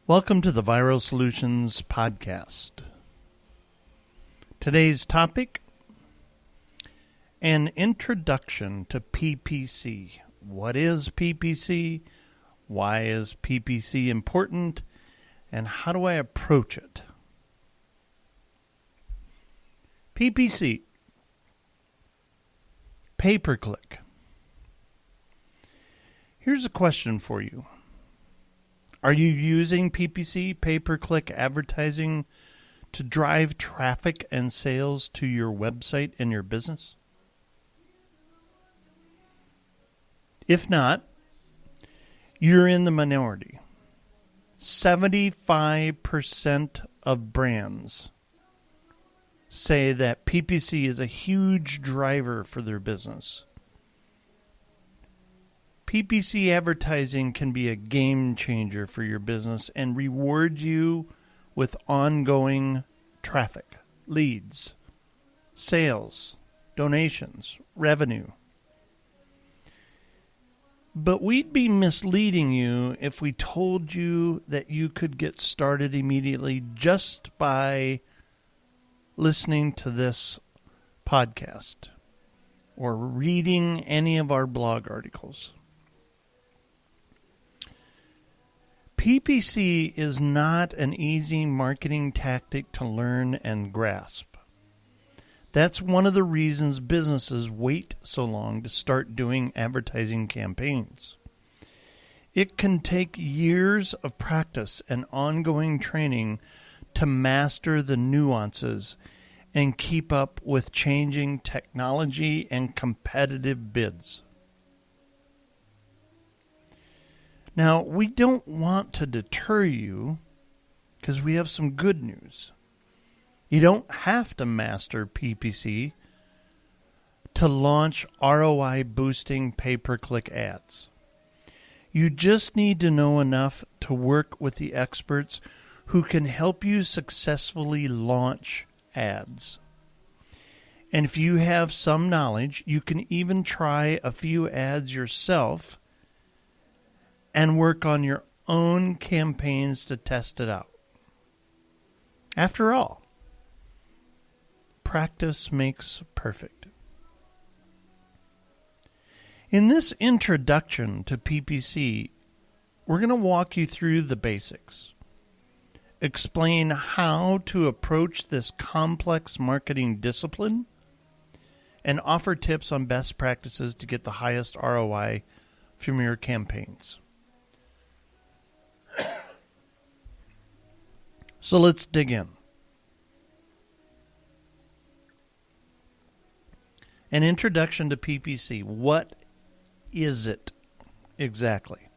Welcome to the Viral Solutions Podcast. Today's topic, an introduction to PPC. What is PPC? Why is PPC important? And how do I approach it? PPC, pay-per-click. Here's a question for you. Are you using PPC, pay-per-click advertising, to drive traffic and sales to your website and your business? If not, you're in the minority. 75% of brands say that PPC is a huge driver for their business. PPC advertising can be a game changer for your business and reward you with ongoing traffic, leads, sales, donations, revenue. But we'd be misleading you if we told you that you could get started immediately just by listening to this podcast or reading any of our blog articles. PPC is not an easy marketing tactic to learn and grasp. That's one of the reasons businesses wait so long to start doing advertising campaigns. It can take years of practice and ongoing training to master the nuances and keep up with changing technology and competitive bids. Now, we don't want to deter you because we have some good news. You don't have to master PPC to launch ROI-boosting pay-per-click ads. You just need to know enough to work with the experts who can help you successfully launch ads. And if you have some knowledge, you can even try a few ads yourself and work on your own campaigns to test it out. After all, practice makes perfect. In this introduction to PPC, we're going to walk you through the basics, explain how to approach this complex marketing discipline, and offer tips on best practices to get the highest ROI from your campaigns. So let's dig in. An introduction to PPC. What is it exactly?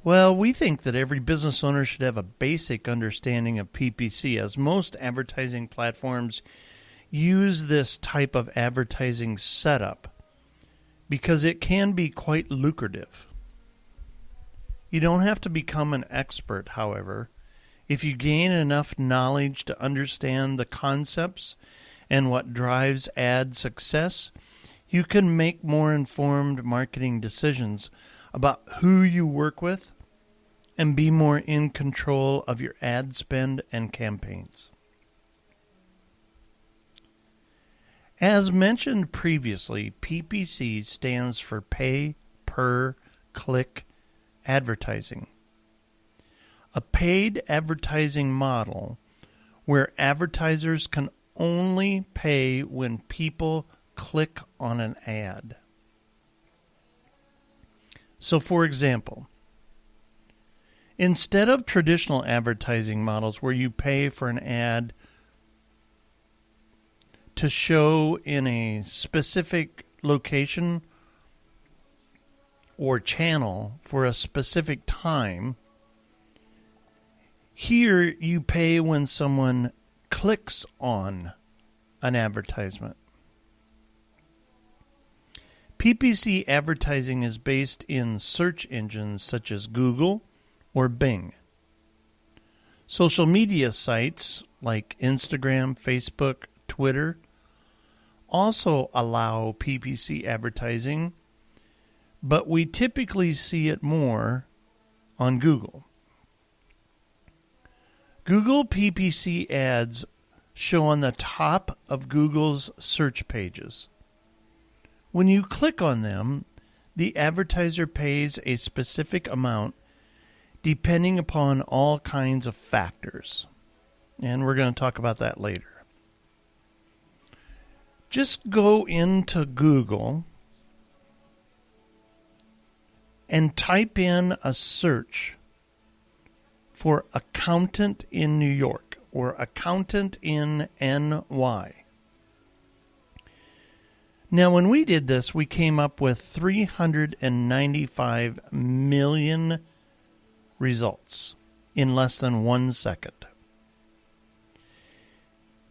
Well, we think that every business owner should have a basic understanding of PPC, as most advertising platforms use this type of advertising setup because it can be quite lucrative. You don't have to become an expert, however. If you gain enough knowledge to understand the concepts and what drives ad success, you can make more informed marketing decisions about who you work with and be more in control of your ad spend and campaigns. As mentioned previously, PPC stands for Pay Per Click Advertising, a paid advertising model where advertisers can only pay when people click on an ad. So, for example, instead of traditional advertising models where you pay for an ad to show in a specific location or channel for a specific time, here you pay when someone clicks on an advertisement. PPC advertising is based in search engines such as Google or Bing. Social media sites like Instagram, Facebook, Twitter also allow PPC advertising, but we typically see it more on Google. Google PPC ads show on the top of Google's search pages. When you click on them, the advertiser pays a specific amount depending upon all kinds of factors. And we're going to talk about that later. Just go into Google and type in a search for accountant in New York or accountant in NY. Now, when we did this, we came up with 395 million results in less than 1 second.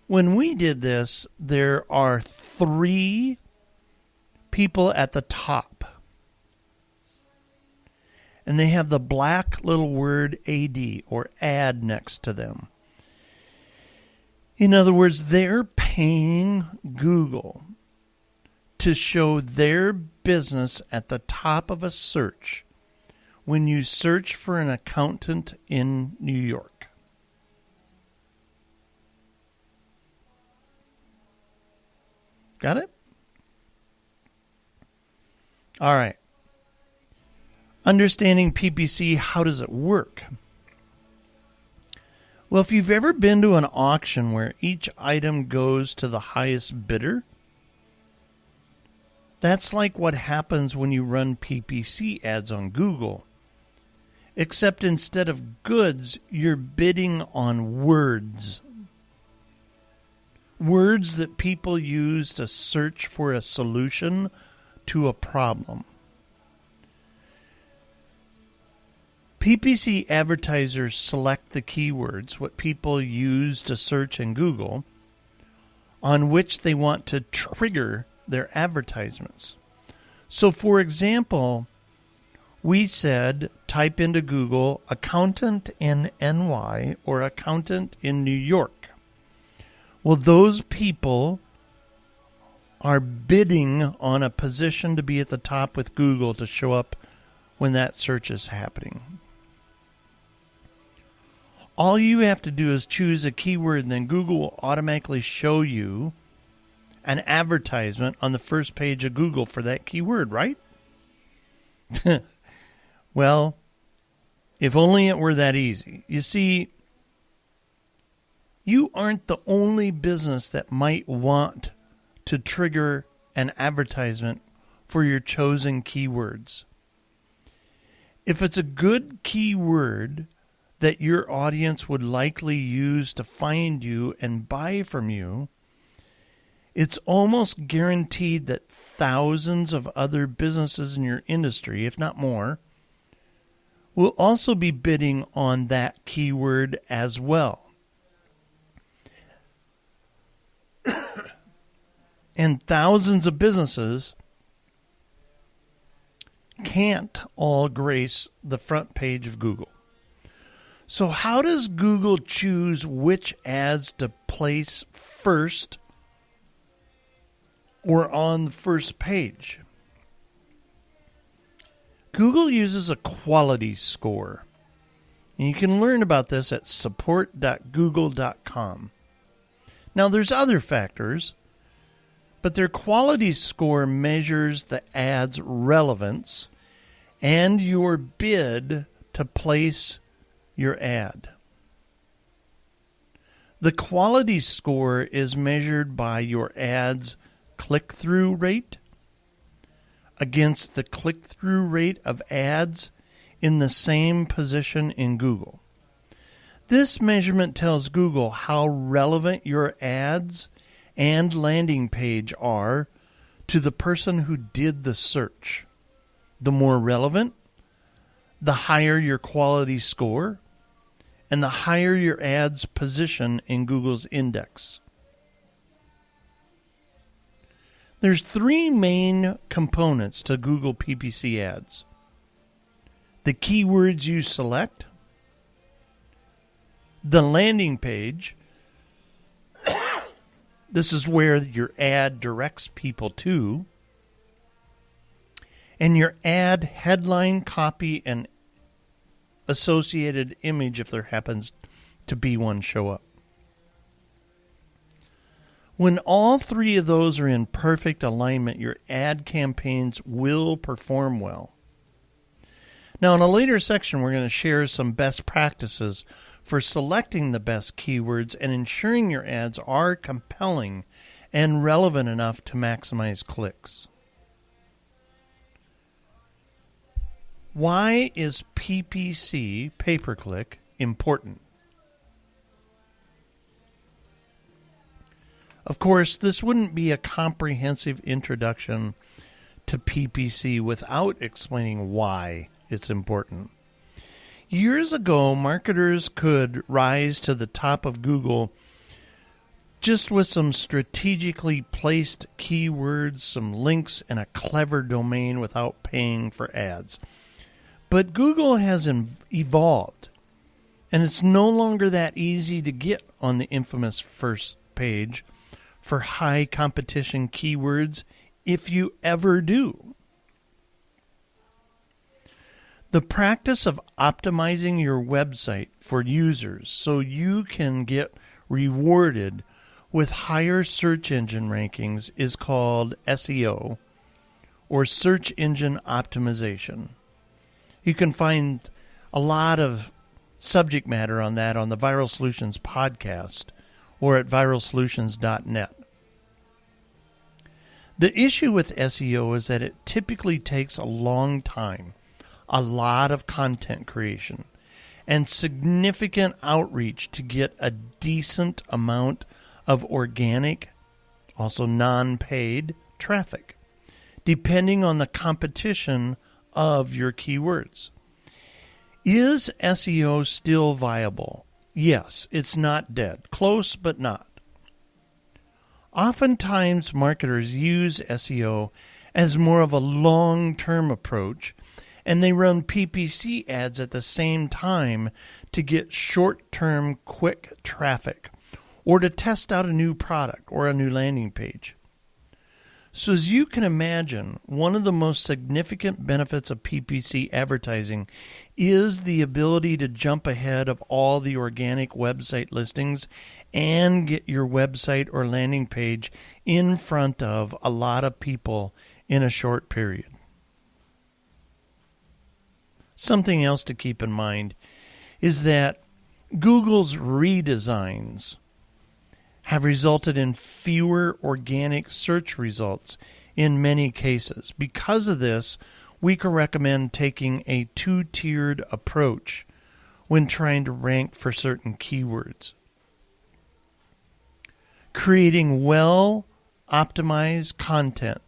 When we did this, there are 3 people at the top. And they have the black little word AD or ad next to them. In other words, they're paying Google to show their business at the top of a search when you search for an accountant in New York. Got it? All right. Understanding PPC, how does it work? Well, if you've ever been to an auction where each item goes to the highest bidder, that's like what happens when you run PPC ads on Google. Except instead of goods, you're bidding on words. Words that people use to search for a solution to a problem. PPC advertisers select the keywords, what people use to search in Google, on which they want to trigger their advertisements. So, for example, we said type into Google accountant in NY or accountant in New York. Well, those people are bidding on a position to be at the top with Google to show up when that search is happening. All you have to do is choose a keyword, and then Google will automatically show you an advertisement on the first page of Google for that keyword, right? Well, if only it were that easy. You see, you aren't the only business that might want to trigger an advertisement for your chosen keywords. If it's a good keyword that your audience would likely use to find you and buy from you, it's almost guaranteed that thousands of other businesses in your industry, if not more, will also be bidding on that keyword as well. And thousands of businesses can't all grace the front page of Google. So how does Google choose which ads to place first or on the first page? Google uses a quality score. And you can learn about this at support.google.com. Now, there's other factors, but their quality score measures the ad's relevance and your bid to place your ad. The quality score is measured by your ad's click-through rate against the click-through rate of ads in the same position in Google. This measurement tells Google how relevant your ads and landing page are to the person who did the search. The more relevant, the higher your quality score, and the higher your ad's position in Google's index. There's 3 main components to Google PPC ads. The keywords you select, the landing page, this is where your ad directs people to, and your ad headline, copy, and associated image, if there happens to be one, show up. When all three of those are in perfect alignment, your ad campaigns will perform well. Now, in a later section, we're going to share some best practices for selecting the best keywords and ensuring your ads are compelling and relevant enough to maximize clicks. Why is PPC, pay-per-click, important? Of course, this wouldn't be a comprehensive introduction to PPC without explaining why it's important. Years ago, marketers could rise to the top of Google just with some strategically placed keywords, some links, and a clever domain without paying for ads. But Google has evolved, and it's no longer that easy to get on the infamous first page for high competition keywords, if you ever do. The practice of optimizing your website for users so you can get rewarded with higher search engine rankings is called SEO, or search engine optimization. You can find a lot of subject matter on that on the Viral Solutions podcast or at viralsolutions.net. The issue with SEO is that it typically takes a long time, a lot of content creation, and significant outreach to get a decent amount of organic, also non-paid, traffic, depending on the competition of your keywords. Is SEO still viable? Yes, it's not dead. Close, but not. Oftentimes, marketers use SEO as more of a long-term approach, and they run PPC ads at the same time to get short-term, quick traffic, or to test out a new product or a new landing page. So as you can imagine, one of the most significant benefits of PPC advertising is the ability to jump ahead of all the organic website listings and get your website or landing page in front of a lot of people in a short period. Something else to keep in mind is that Google's redesigns have resulted in fewer organic search results in many cases. Because of this, we can recommend taking a two-tiered approach when trying to rank for certain keywords. Creating well-optimized content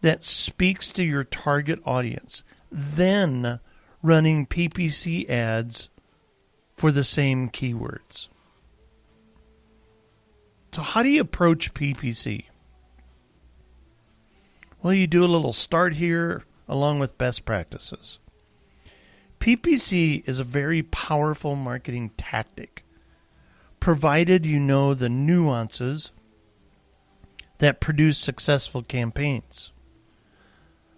that speaks to your target audience, then running PPC ads for the same keywords. So how do you approach PPC? Well, you do a little start here along with best practices. PPC is a very powerful marketing tactic, provided you know the nuances that produce successful campaigns.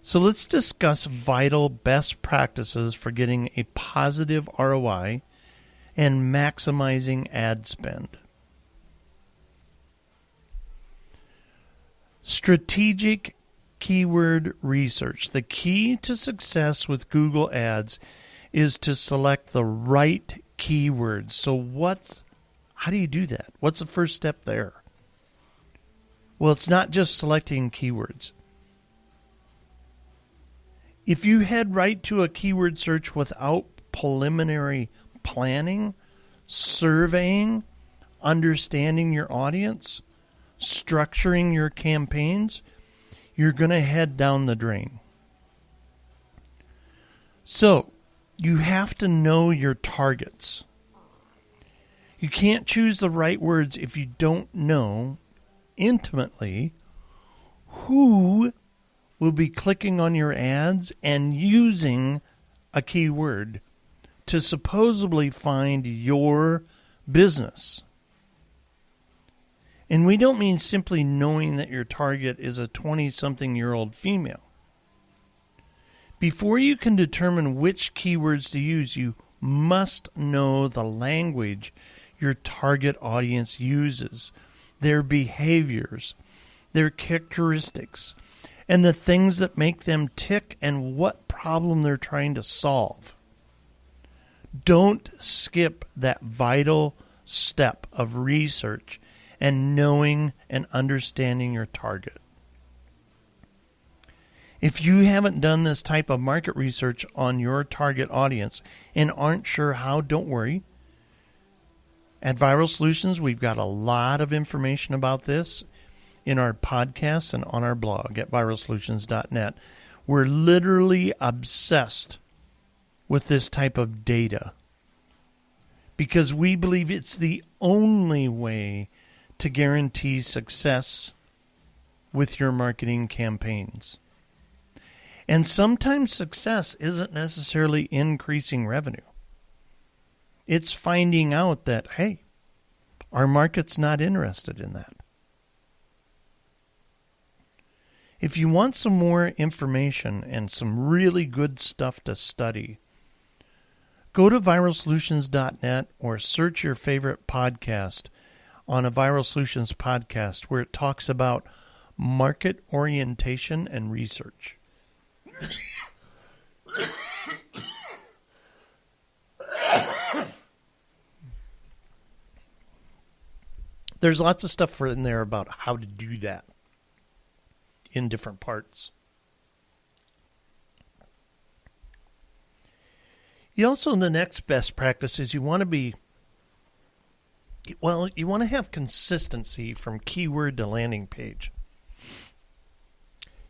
So let's discuss vital best practices for getting a positive ROI and maximizing ad spend. Strategic keyword research. The key to success with Google Ads is to select the right keywords. So how do you do that? What's the first step there? Well, it's not just selecting keywords. If you head right to a keyword search without preliminary planning, surveying, understanding your audience, structuring your campaigns, you're going to head down the drain. So, you have to know your targets. You can't choose the right words if you don't know intimately who will be clicking on your ads and using a keyword to supposedly find your business. And we don't mean simply knowing that your target is a 20-something-year-old female. Before you can determine which keywords to use, you must know the language your target audience uses, their behaviors, their characteristics, and the things that make them tick and what problem they're trying to solve. Don't skip that vital step of research and knowing and understanding your target. If you haven't done this type of market research on your target audience and aren't sure how, don't worry. At Viral Solutions, we've got a lot of information about this in our podcasts and on our blog at viralsolutions.net. We're literally obsessed with this type of data because we believe it's the only way to guarantee success with your marketing campaigns. And sometimes success isn't necessarily increasing revenue. It's finding out that, hey, our market's not interested in that. If you want some more information and some really good stuff to study, go to viralsolutions.net or search your favorite podcast on a Viral Solutions podcast where it talks about market orientation and research. There's lots of stuff in there about how to do that in different parts. You also, the next best practice is you want to have consistency from keyword to landing page.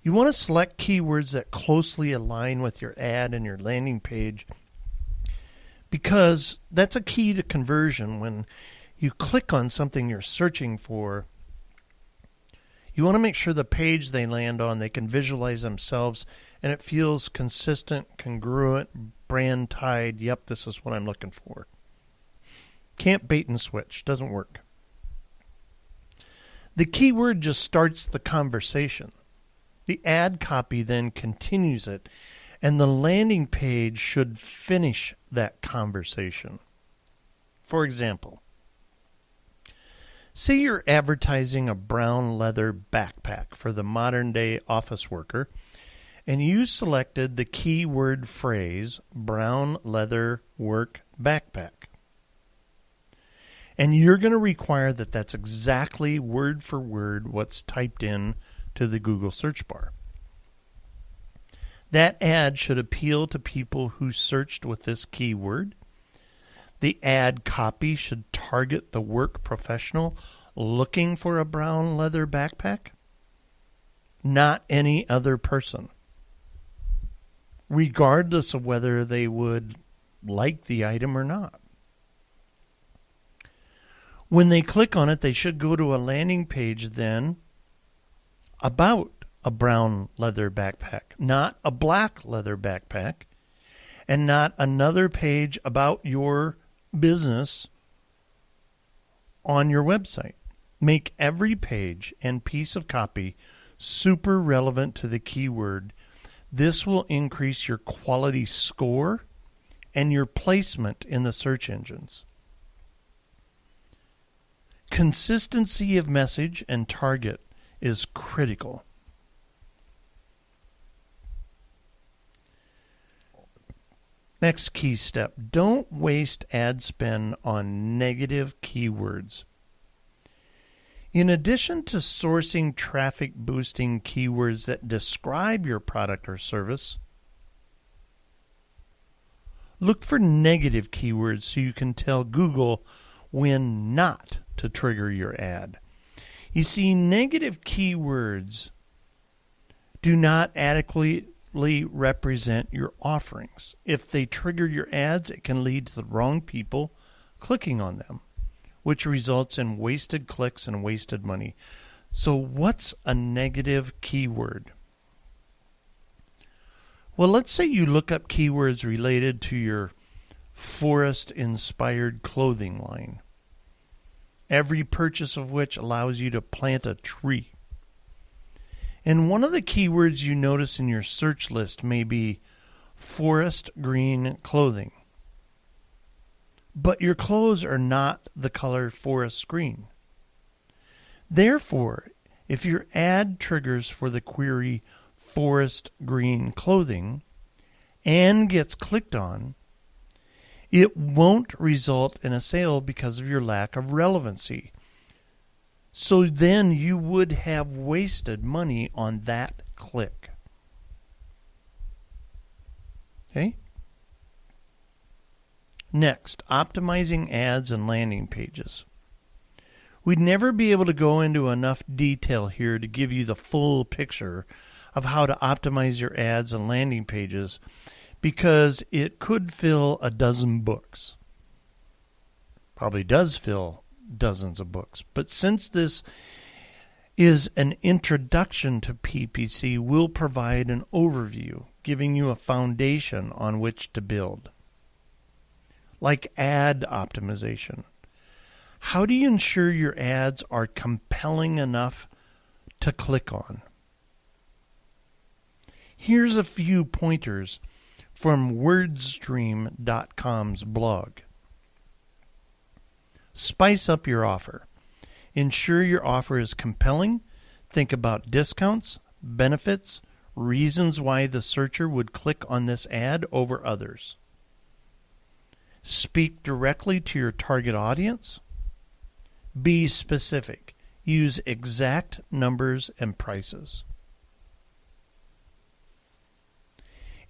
You want to select keywords that closely align with your ad and your landing page because that's a key to conversion. When you click on something you're searching for, you want to make sure the page they land on, they can visualize themselves and it feels consistent, congruent, brand tied. Yep, this is what I'm looking for. Can't bait and switch. Doesn't work. The keyword just starts the conversation. The ad copy then continues it, and the landing page should finish that conversation. For example, say you're advertising a brown leather backpack for the modern-day office worker, and you selected the keyword phrase, brown leather work backpack. And you're going to require that that's exactly word for word what's typed in to the Google search bar. That ad should appeal to people who searched with this keyword. The ad copy should target the work professional looking for a brown leather backpack, not any other person, regardless of whether they would like the item or not. When they click on it, they should go to a landing page then about a brown leather backpack, not a black leather backpack, and not another page about your business on your website. Make every page and piece of copy super relevant to the keyword. This will increase your quality score and your placement in the search engines. Consistency of message and target is critical. Next key step, don't waste ad spend on negative keywords. In addition to sourcing traffic boosting keywords that describe your product or service, look for negative keywords so you can tell Google when not to trigger your ad. You see, negative keywords do not adequately represent your offerings. If they trigger your ads, it can lead to the wrong people clicking on them, which results in wasted clicks and wasted money. So what's a negative keyword? Well, let's say you look up keywords related to your forest-inspired clothing line, every purchase of which allows you to plant a tree. And one of the keywords you notice in your search list may be forest green clothing. but your clothes are not the color forest green. Therefore, if your ad triggers for the query forest green clothing and gets clicked on, it won't result in a sale because of your lack of relevancy. So then you would have wasted money on that click. Okay? Next, optimizing ads and landing pages. We'd never be able to go into enough detail here to give you the full picture of how to optimize your ads and landing pages, because it could fill a dozen books. Probably does fill dozens of books. But since this is an introduction to PPC, we'll provide an overview, giving you a foundation on which to build. Like ad optimization. How do you ensure your ads are compelling enough to click on? Here's a few pointers from wordstream.com's blog. Spice up your offer. Ensure your offer is compelling. Think about discounts, benefits, reasons why the searcher would click on this ad over others. Speak directly to your target audience. Be specific. Use exact numbers and prices.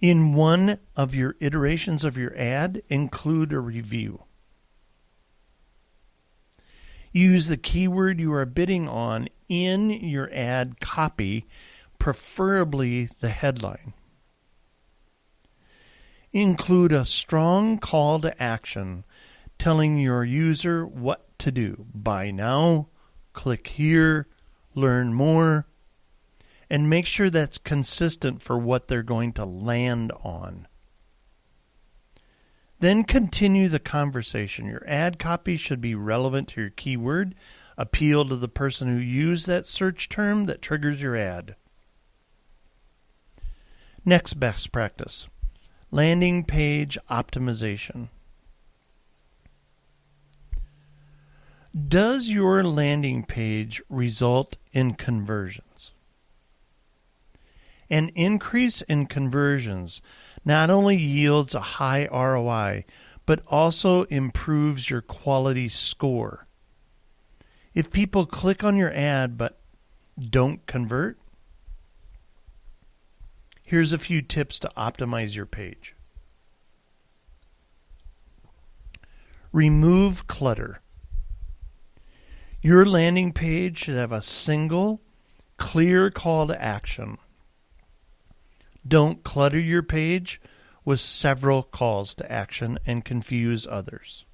In one of your iterations of your ad, include a review. Use the keyword you are bidding on in your ad copy, preferably the headline. Include a strong call to action telling your user what to do. Buy now, click here, learn more, and make sure that's consistent for what they're going to land on. Then continue the conversation. Your ad copy should be relevant to your keyword, appeal to the person who used that search term that triggers your ad. Next best practice, landing page optimization. Does your landing page result in conversions? An increase in conversions not only yields a high ROI, but also improves your quality score. If people click on your ad but don't convert, here's a few tips to optimize your page. Remove clutter. Your landing page should have a single, clear call to action. Don't clutter your page with several calls to action and confuse others.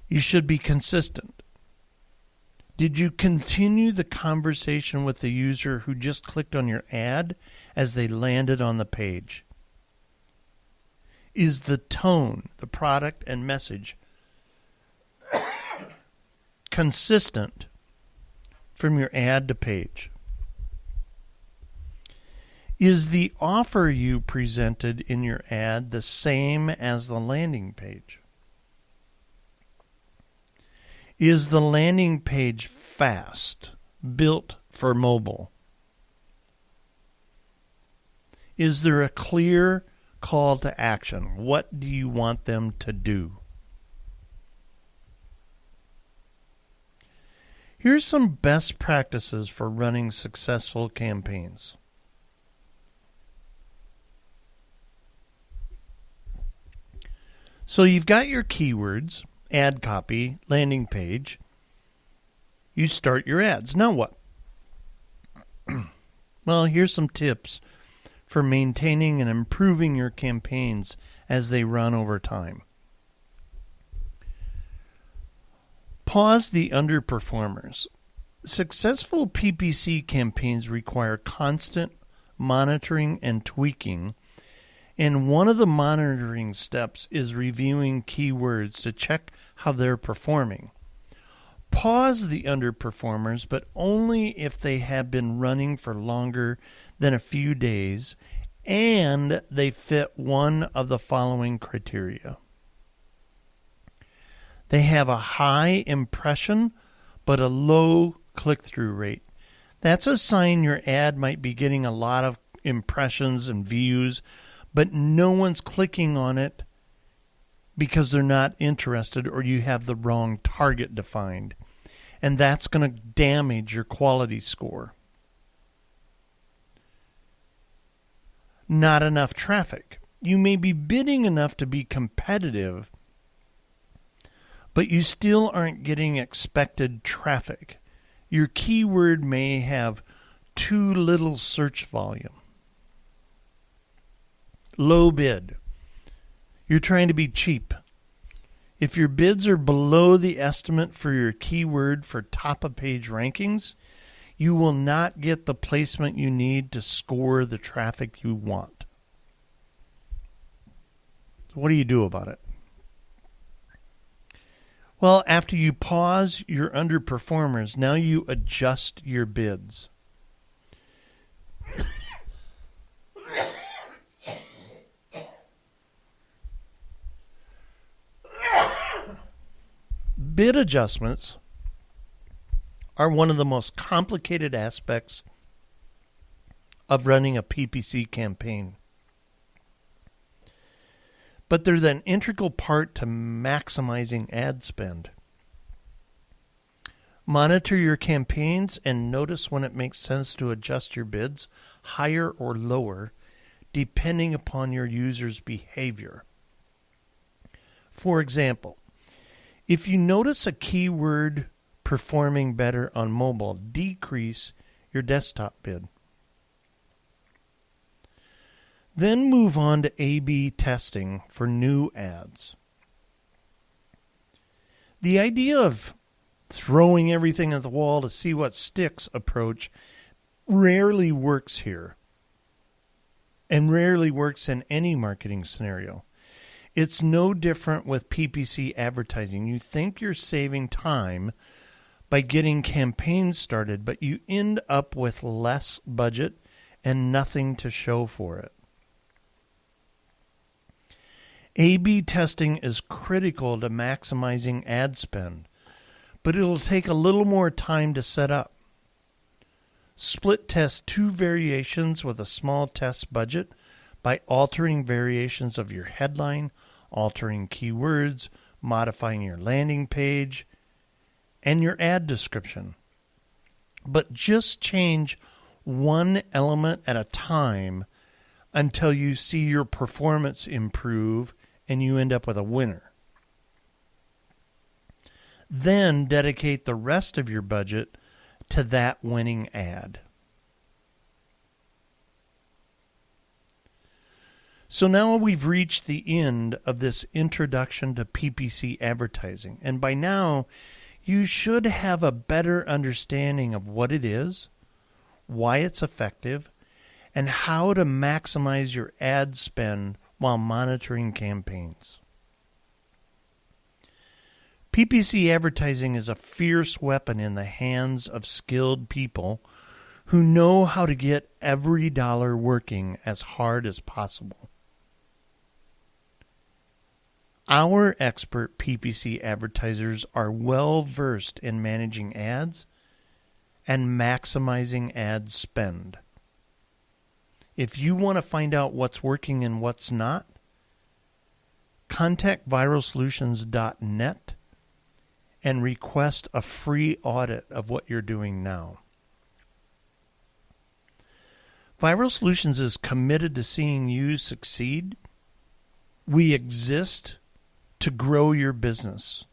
You should be consistent. Did you continue the conversation with the user who just clicked on your ad as they landed on the page? Is the tone, the product, and message consistent from your ad to page? Is the offer you presented in your ad the same as the landing page? Is the landing page fast, built for mobile? Is there a clear call to action? What do you want them to do? Here's some best practices for running successful campaigns. So you've got your keywords, ad copy, landing page. You start your ads. Now what? Well, here's some tips for maintaining and improving your campaigns as they run over time. Pause the underperformers. Successful PPC campaigns require constant monitoring and tweaking, and one of the monitoring steps is reviewing keywords to check how they're performing. Pause the underperformers, but only if they have been running for longer than a few days and they fit one of the following criteria. They have a high impression but a low click-through rate. That's a sign your ad might be getting a lot of impressions and views, but no one's clicking on it because they're not interested or you have the wrong target defined. And that's going to damage your quality score. Not enough traffic. You may be bidding enough to be competitive, but you still aren't getting expected traffic. Your keyword may have too little search volume. Low bid. You're trying to be cheap. If your bids are below the estimate for your keyword for top-of-page rankings, you will not get the placement you need to score the traffic you want. So what do you do about it? Well, after you pause your underperformers, now you adjust your bids. Bid adjustments are one of the most complicated aspects of running a PPC campaign. But they're an integral part to maximizing ad spend. Monitor your campaigns and notice when it makes sense to adjust your bids higher or lower, depending upon your user's behavior. For example, if you notice a keyword performing better on mobile, decrease your desktop bid. Then move on to A/B testing for new ads. The idea of throwing everything at the wall to see what sticks approach rarely works here, and rarely works in any marketing scenario. It's no different with PPC advertising. You think you're saving time by getting campaigns started, but you end up with less budget and nothing to show for it. A/B testing is critical to maximizing ad spend, but it'll take a little more time to set up. Split test two variations with a small test budget by altering variations of your headline, altering keywords, modifying your landing page, and your ad description. But just change one element at a time until you see your performance improve and you end up with a winner. Then dedicate the rest of your budget to that winning ad. So now we've reached the end of this introduction to PPC advertising. And by now, you should have a better understanding of what it is, why it's effective, and how to maximize your ad spend while monitoring campaigns. PPC advertising is a fierce weapon in the hands of skilled people who know how to get every dollar working as hard as possible. Our expert PPC advertisers are well versed in managing ads and maximizing ad spend. If you want to find out what's working and what's not, contact viralsolutions.net and request a free audit of what you're doing now. Viral Solutions is committed to seeing you succeed. We exist to grow your business,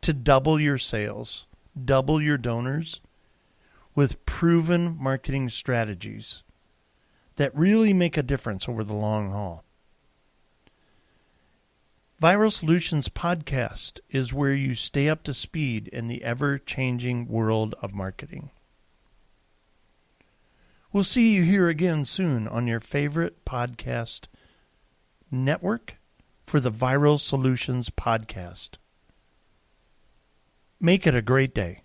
to double your sales, double your donors with proven marketing strategies that really make a difference over the long haul. Viral Solutions Podcast is where you stay up to speed in the ever-changing world of marketing. We'll see you here again soon on your favorite podcast network for the Viral Solutions Podcast. Make it a great day.